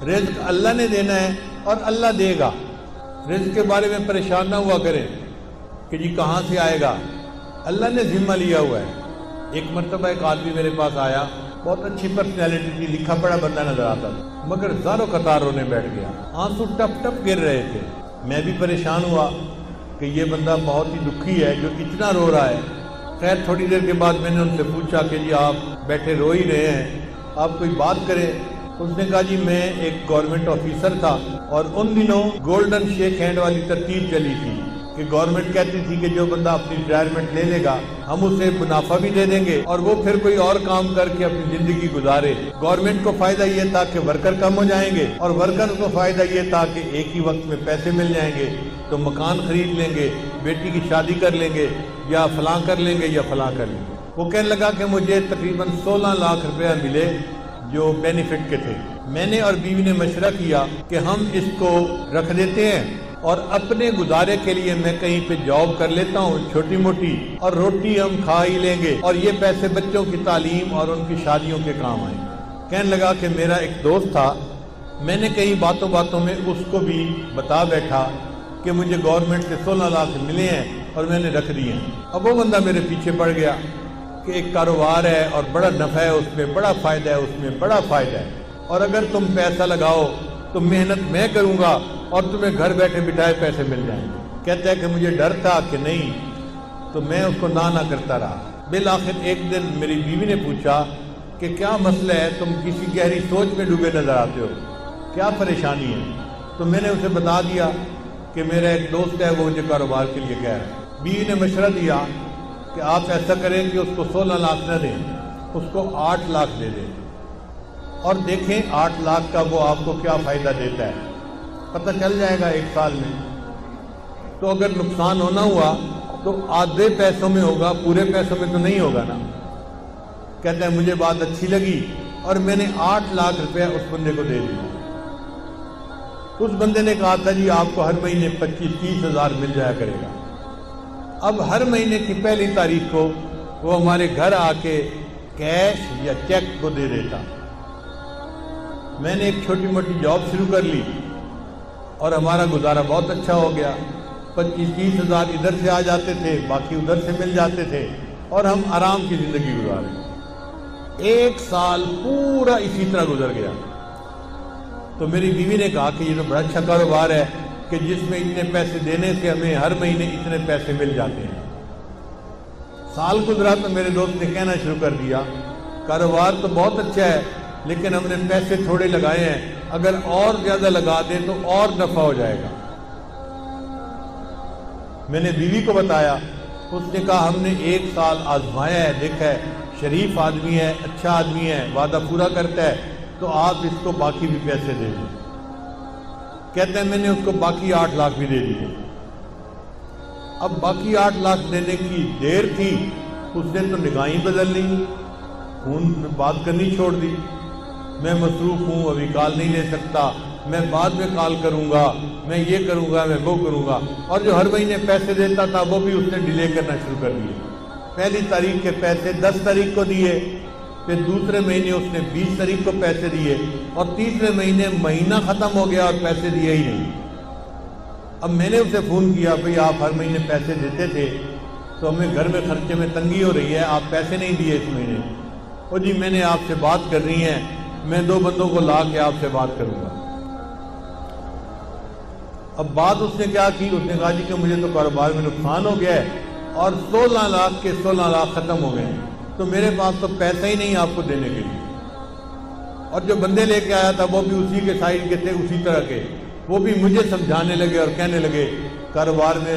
رزق اللہ نے دینا ہے اور اللہ دے گا. رزق کے بارے میں پریشان نہ ہوا کریں کہ جی کہاں سے آئے گا. اللہ نے ذمہ لیا ہوا ہے. ایک مرتبہ ایک آدمی میرے پاس آیا, بہت اچھی پرسنالٹی تھی, لکھا پڑھا بندہ نظر آتا تھا, مگر زاروں قطار رونے بیٹھ گیا, آنسو ٹپ ٹپ گر رہے تھے. میں بھی پریشان ہوا کہ یہ بندہ بہت ہی دکھی ہے جو اتنا رو رہا ہے. خیر تھوڑی دیر کے بعد میں نے ان سے پوچھا کہ جی آپ بیٹھے رو ہی رہے ہیں, آپ کوئی بات کریں. اس نے کہا جی میں ایک گورنمنٹ آفیسر تھا اور ان دنوں گولڈن شیک ہینڈ والی ترتیب چلی تھی کہ گورنمنٹ کہتی تھی کہ جو بندہ اپنی ریٹائرمنٹ لے لے گا ہم اسے منافع بھی دے دیں گے اور وہ پھر کوئی اور کام کر کے اپنی زندگی گزارے. گورنمنٹ کو فائدہ یہ تھا کہ ورکر کم ہو جائیں گے اور ورکر کو فائدہ یہ تھا کہ ایک ہی وقت میں پیسے مل جائیں گے تو مکان خرید لیں گے, بیٹی کی شادی کر لیں گے, یا فلاں کر لیں گے یا فلاں کر لیں گے. وہ کہنے لگا کہ مجھے تقریباً 16 لاکھ روپیہ ملے جو بینیفٹ کے تھے. میں نے اور بیوی نے مشورہ کیا کہ ہم اس کو رکھ دیتے ہیں اور اپنے گزارے کے لیے میں کہیں پہ جاب کر لیتا ہوں چھوٹی موٹی, اور روٹی ہم کھا ہی لیں گے اور یہ پیسے بچوں کی تعلیم اور ان کی شادیوں کے کام آئیں. کہنے لگا کہ میرا ایک دوست تھا, میں نے کئی باتوں باتوں میں اس کو بھی بتا بیٹھا کہ مجھے گورنمنٹ سے 16 لاکھ ملے ہیں اور میں نے رکھ دیے ہیں. اب وہ بندہ میرے پیچھے پڑ گیا کہ ایک کاروبار ہے اور بڑا نفع ہے اس میں, بڑا فائدہ ہے اس میں, بڑا فائدہ ہے, اور اگر تم پیسہ لگاؤ تو محنت میں کروں گا اور تمہیں گھر بیٹھے بٹھائے پیسے مل جائیں گے. کہتا ہے کہ مجھے ڈر تھا کہ نہیں, تو میں اس کو نہ کرتا رہا. بالآخر ایک دن میری بیوی نے پوچھا کہ کیا مسئلہ ہے, تم کسی گہری سوچ میں ڈوبے نظر آتے ہو, کیا پریشانی ہے؟ تو میں نے اسے بتا دیا کہ میرا ایک دوست ہے وہ مجھے کاروبار کے لیے کہہ رہا ہے. بیوی نے مشورہ دیا کہ آپ ایسا کریں کہ اس کو 16 لاکھ نہ دیں, اس کو 8 لاکھ دے دیں اور دیکھیں 8 لاکھ کا وہ آپ کو کیا فائدہ دیتا ہے, پتہ چل جائے گا 1 سال میں. تو اگر نقصان ہونا ہوا تو آدھے پیسوں میں ہوگا, پورے پیسوں میں تو نہیں ہوگا نا. کہتا ہے مجھے بات اچھی لگی اور میں نے 8 لاکھ روپے اس بندے کو دے دیا. اس بندے نے کہا تھا جی آپ کو ہر مہینے 25-30 ہزار مل جایا کرے گا. اب ہر مہینے کی پہلی تاریخ کو وہ ہمارے گھر آ کے کیش یا چیک کو دے دیتا. میں نے ایک چھوٹی موٹی جاب شروع کر لی اور ہمارا گزارا بہت اچھا ہو گیا. 25-30 ہزار ادھر سے آ جاتے تھے, باقی ادھر سے مل جاتے تھے اور ہم آرام کی زندگی گزارے. 1 سال پورا اسی طرح گزر گیا. تو میری بیوی نے کہا کہ یہ تو بڑا اچھا کاروبار ہے کہ جس میں اتنے پیسے دینے سے ہمیں ہر مہینے اتنے پیسے مل جاتے ہیں. سال گزرا تو میرے دوست نے کہنا شروع کر دیا کاروبار تو بہت اچھا ہے لیکن ہم نے پیسے تھوڑے لگائے ہیں, اگر اور زیادہ لگا دیں تو اور نفع ہو جائے گا. میں نے بیوی کو بتایا, اس نے کہا ہم نے 1 سال آزمایا ہے, دیکھا ہے شریف آدمی ہے, اچھا آدمی ہے, وعدہ پورا کرتا ہے, تو آپ اس کو باقی بھی پیسے دے دیں. کہتے ہیں میں نے اس کو باقی 8 لاکھ بھی دے دیے. اب باقی 8 لاکھ دینے کی دیر تھی, اس نے تو نگاہیں بدل لی, فون میں بات کرنی چھوڑ دی. میں مصروف ہوں, ابھی کال نہیں لے سکتا, میں بعد میں کال کروں گا, میں یہ کروں گا, میں وہ کروں گا. اور جو ہر مہینے پیسے دیتا تھا وہ بھی اس نے ڈیلے کرنا شروع کر دیے. پہلی تاریخ کے پیسے 10 تاریخ کو دیے, پھر دوسرے مہینے اس نے 20 تاریخ کو پیسے دیے, اور تیسرے مہینے مہینہ ختم ہو گیا اور پیسے دیے ہی نہیں. اب میں نے اسے فون کیا, بھئی آپ ہر مہینے پیسے دیتے تھے تو ہمیں گھر میں خرچے میں تنگی ہو رہی ہے, آپ پیسے نہیں دیے اس مہینے. او جی میں نے آپ سے بات کرنی ہے, میں 2 بندوں کو لا کے آپ سے بات کروں گا. اب بات اس نے کیا کی, اس نے کہا جی کہ مجھے تو کاروبار میں نقصان ہو گیا ہے اور 16 لاکھ کے 16 لاکھ ختم ہو گئے ہیں, تو میرے پاس تو پیسہ ہی نہیں آپ کو دینے کے لیے. اور جو بندے لے کے آیا تھا وہ بھی اسی کے سائڈ کے تھے, اسی طرح کے, وہ بھی مجھے سمجھانے لگے اور کہنے لگے کاروبار میں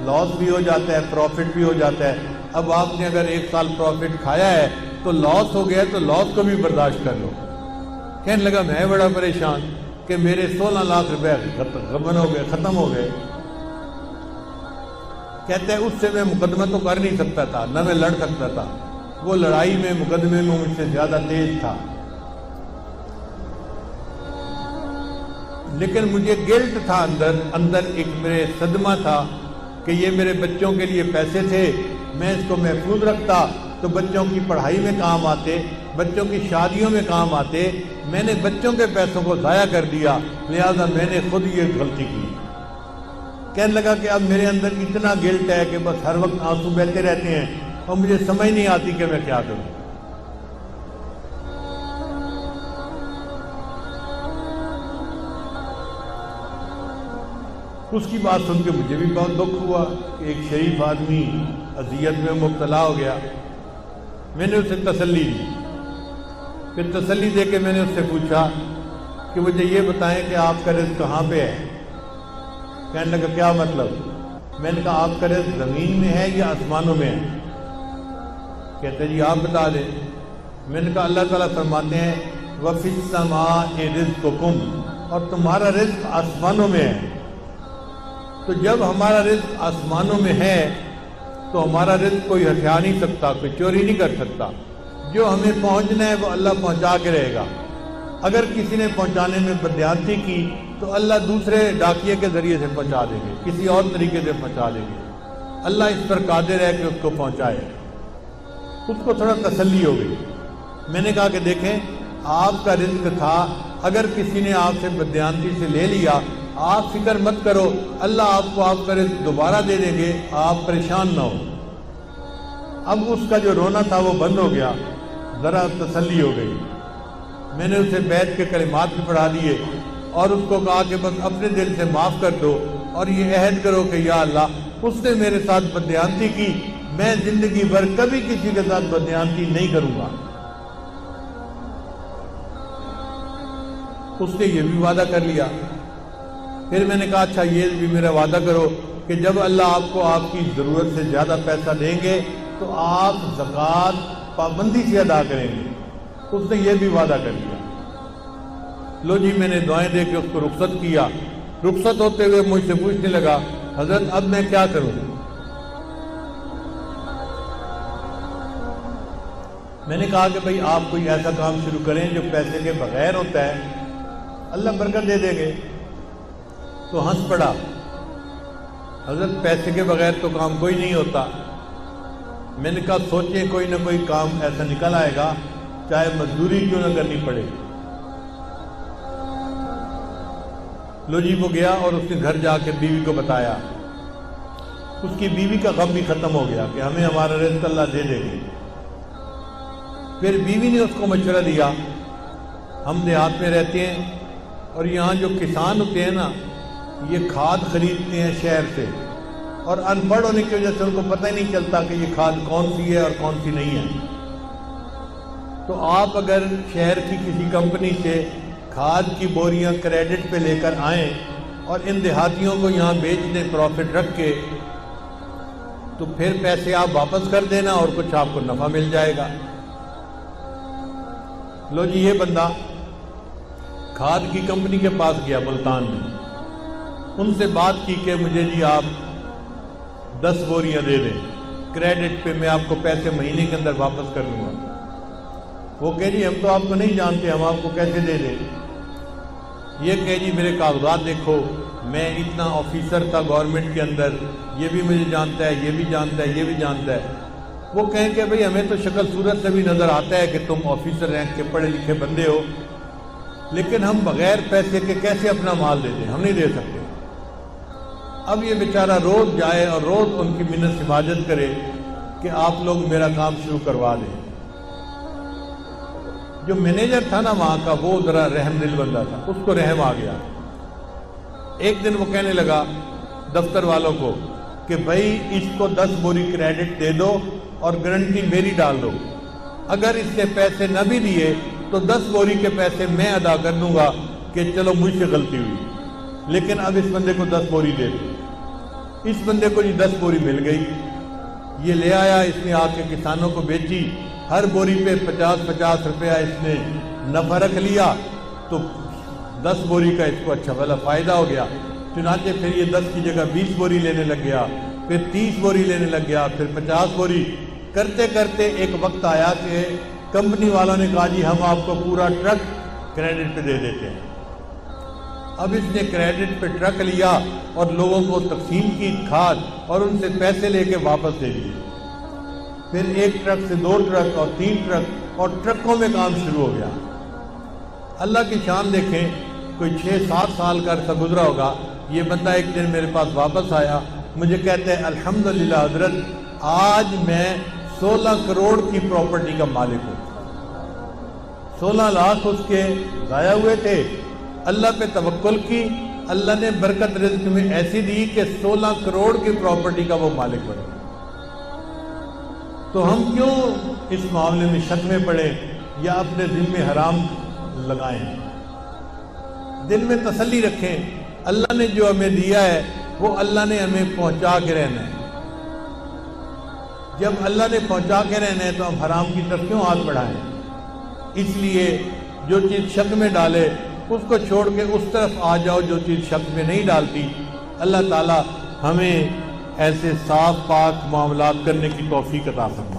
لاس بھی ہو جاتا ہے, پروفٹ بھی ہو جاتا ہے. اب آپ نے اگر 1 سال پروفٹ کھایا ہے تو لاس ہو گیا تو لاس کو بھی برداشت کر لو. کہنے لگا میں بڑا پریشان کہ میرے 16 لاکھ روپے ختم ہو گئے. کہتے ہیں اس سے میں مقدمہ تو کر نہیں سکتا تھا, نہ میں لڑ سکتا تھا, وہ لڑائی میں مقدمے میں مجھ سے زیادہ تیز تھا. لیکن مجھے گلٹ تھا اندر ایک میرے صدمہ تھا کہ یہ میرے بچوں کے لیے پیسے تھے, میں اس کو محفوظ رکھتا تو بچوں کی پڑھائی میں کام آتے, بچوں کی شادیوں میں کام آتے، میں نے بچوں کے پیسوں کو ضائع کر دیا، لہذا میں نے خود یہ غلطی کی۔ کہنے لگا کہ اب میرے اندر اتنا گلٹ ہے کہ بس ہر وقت آنسو بہتے رہتے ہیں اور مجھے سمجھ نہیں آتی کہ میں کیا کروں۔ اس کی بات سن کے مجھے بھی بہت دکھ ہوا کہ ایک شریف آدمی اذیت میں مبتلا ہو گیا۔ میں نے اسے تسلی دی، پھر تسلی دے کے میں نے اس سے پوچھا کہ مجھے یہ بتائیں کہ آپ کا رزق کہاں پہ ہے؟ کہنے لگا کیا مطلب؟ میں نے کہا آپ کا رزق زمین میں ہے یا آسمانوں میں ہے؟ کہتے جی آپ بتا دیں۔ میں نے کہا اللہ تعالیٰ فرماتے ہیں وَفِي السَّمَاءِ رِزْقُكُمْ، اور تمہارا رزق آسمانوں میں ہے۔ تو جب ہمارا رزق آسمانوں میں ہے تو ہمارا رزق کوئی ہٹھا نہیں سکتا، کوئی چوری نہیں کر سکتا۔ جو ہمیں پہنچنا ہے وہ اللہ پہنچا کے رہے گا۔ اگر کسی نے پہنچانے میں بددیانتی کی تو اللہ دوسرے ڈاکیے کے ذریعے سے پہنچا دیں گے، کسی اور طریقے سے پہنچا دیں گے۔ اللہ اس پر قادر ہے کہ اس کو پہنچائے۔ اس کو تھوڑا تسلی ہو گئی۔ میں نے کہا کہ دیکھیں آپ کا رزق تھا، اگر کسی نے آپ سے بددیانتی سے لے لیا آپ فکر مت کرو، اللہ آپ کو آپ کا رزق دوبارہ دے دیں گے، آپ پریشان نہ ہو۔ اب اس کا جو رونا تھا وہ بند ہو گیا، ذرا تسلی ہو گئی۔ میں نے اسے بیت کے کلمات بھی پڑھا دیے اور اس کو کہا کہ بس اپنے دل سے معاف کر دو اور یہ عہد کرو کہ یا اللہ اس نے میرے ساتھ بددیانتی کی، میں زندگی بھر کبھی کسی کے ساتھ بددیانتی نہیں کروں گا۔ اس نے یہ بھی وعدہ کر لیا۔ پھر میں نے کہا اچھا یہ بھی میرا وعدہ کرو کہ جب اللہ آپ کو آپ کی ضرورت سے زیادہ پیسہ دیں گے تو آپ زکوٰۃ پابندی سے ادا کریں گے۔ اس نے یہ بھی وعدہ کر لیا۔ لو جی میں نے دعائیں دے کے اس کو رخصت کیا۔ رخصت ہوتے ہوئے مجھ سے پوچھنے لگا حضرت اب میں کیا کروں؟ میں نے کہا کہ بھئی آپ کوئی ایسا کام شروع کریں جو پیسے کے بغیر ہوتا ہے، اللہ برکت دے دیں گے۔ تو ہنس پڑا، حضرت پیسے کے بغیر تو کام کوئی نہیں ہوتا۔ میں نے کہا سوچیں کوئی نہ کوئی کام ایسا نکل آئے گا، چاہے مزدوری کیوں نہ کرنی پڑے۔ لو جی وہ گیا اور اس نے گھر جا کے بیوی کو بتایا۔ اس کی بیوی کا غم بھی ختم ہو گیا کہ ہمیں ہمارا رزق اللہ دے دے گی۔ پھر بیوی نے اس کو مشورہ دیا، ہم دیہات میں رہتے ہیں اور یہاں جو کسان ہوتے ہیں نا یہ کھاد خریدتے ہیں شہر سے، اور ان پڑھ ہونے کی وجہ سے ان کو پتہ ہی نہیں چلتا کہ یہ کھاد کون سی ہے اور کون سی نہیں ہے۔ تو آپ اگر شہر کی کسی کمپنی سے کھاد کی بوریاں کریڈٹ پہ لے کر آئیں اور ان دیہاتیوں کو یہاں بیچ دیں پروفٹ رکھ کے، تو پھر پیسے آپ واپس کر دینا اور کچھ آپ کو نفع مل جائے گا۔ لو جی یہ بندہ کھاد کی کمپنی کے پاس گیا ملتان میں، ان سے بات کی کہ مجھے جی آپ 10 بوریاں دے دیں کریڈٹ پہ، میں آپ کو پیسے مہینے کے اندر واپس کر دوں گا۔ وہ کہے جی ہم تو آپ کو نہیں جانتے، ہم آپ کو کیسے دے دیں؟ یہ کہے جی میرے کاغذات دیکھو، میں اتنا آفیسر تھا گورنمنٹ کے اندر، یہ بھی مجھے جانتا ہے، یہ بھی جانتا ہے، یہ بھی جانتا ہے۔ وہ کہیں کہ بھئی ہمیں تو شکل صورت سے بھی نظر آتا ہے کہ تم آفیسر رینک کے پڑھے لکھے بندے ہو، لیکن ہم بغیر پیسے کے کیسے اپنا مال دے دیں؟ ہم نہیں دے سکتے۔ اب یہ بیچارہ روز جائے اور روز ان کی منت حفاظت کرے کہ آپ لوگ میرا کام شروع کروا دیں۔ جو مینیجر تھا نا وہاں کا وہ ذرا رحم دل بندہ تھا، اس کو رحم آ گیا۔ ایک دن وہ کہنے لگا دفتر والوں کو کہ بھائی اس کو 10 بوری کریڈٹ دے دو اور گارنٹی میری ڈال دو، اگر اس نے پیسے نہ بھی دیے تو 10 بوری کے پیسے میں ادا کر دوں گا کہ چلو مجھ سے غلطی ہوئی، لیکن اب اس بندے کو 10 بوری دے دو۔ اس بندے کو 10 بوری مل گئی، یہ لے آیا، اس نے آ کے کسانوں کو بیچی، ہر بوری پہ 50-50 روپیہ اس نے نفع رکھ لیا، تو 10 بوری کا اس کو اچھا بھلا فائدہ ہو گیا۔ چنانچہ پھر یہ 10 کی جگہ 20 بوری لینے لگ گیا، پھر 30 بوری لینے لگ گیا، پھر 50 بوری کرتے کرتے ایک وقت آیا کہ کمپنی والوں نے کہا جی ہم آپ کو پورا ٹرک کریڈٹ پہ دے دیتے ہیں۔ اب اس نے کریڈٹ پہ ٹرک لیا اور لوگوں کو تقسیم کی کھاد اور ان سے پیسے لے کے واپس دے دیے۔ پھر ایک ٹرک سے 2 ٹرک اور 3 ٹرک اور ٹرکوں میں کام شروع ہو گیا۔ اللہ کی شان دیکھیں، کوئی 6-7 سال کا عرصہ گزرا ہوگا، یہ بندہ ایک دن میرے پاس واپس آیا، مجھے کہتے ہیں الحمدللہ حضرت آج میں 16 کروڑ کی پراپرٹی کا مالک ہوں۔ 16 لاکھ اس کے ضائع ہوئے تھے، اللہ پہ توکل کی، اللہ نے برکت رزق میں ایسی دی کہ 16 کروڑ کی پراپرٹی کا وہ مالک بنے۔ تو ہم کیوں اس معاملے میں شک میں پڑیں یا اپنے دل میں حرام لگائیں؟ دل میں تسلی رکھیں، اللہ نے جو ہمیں دیا ہے وہ اللہ نے ہمیں پہنچا کے رہنا ہے۔ جب اللہ نے پہنچا کے رہنا ہے تو ہم حرام کی طرف کیوں ہاتھ بڑھائیں؟ اس لیے جو چیز شک میں ڈالے اس کو چھوڑ کے اس طرف آ جاؤ جو چیز شک میں نہیں ڈالتی۔ اللہ تعالی ہمیں ایسے صاف پاک معاملات کرنے کی توفیق عطا فرمائے۔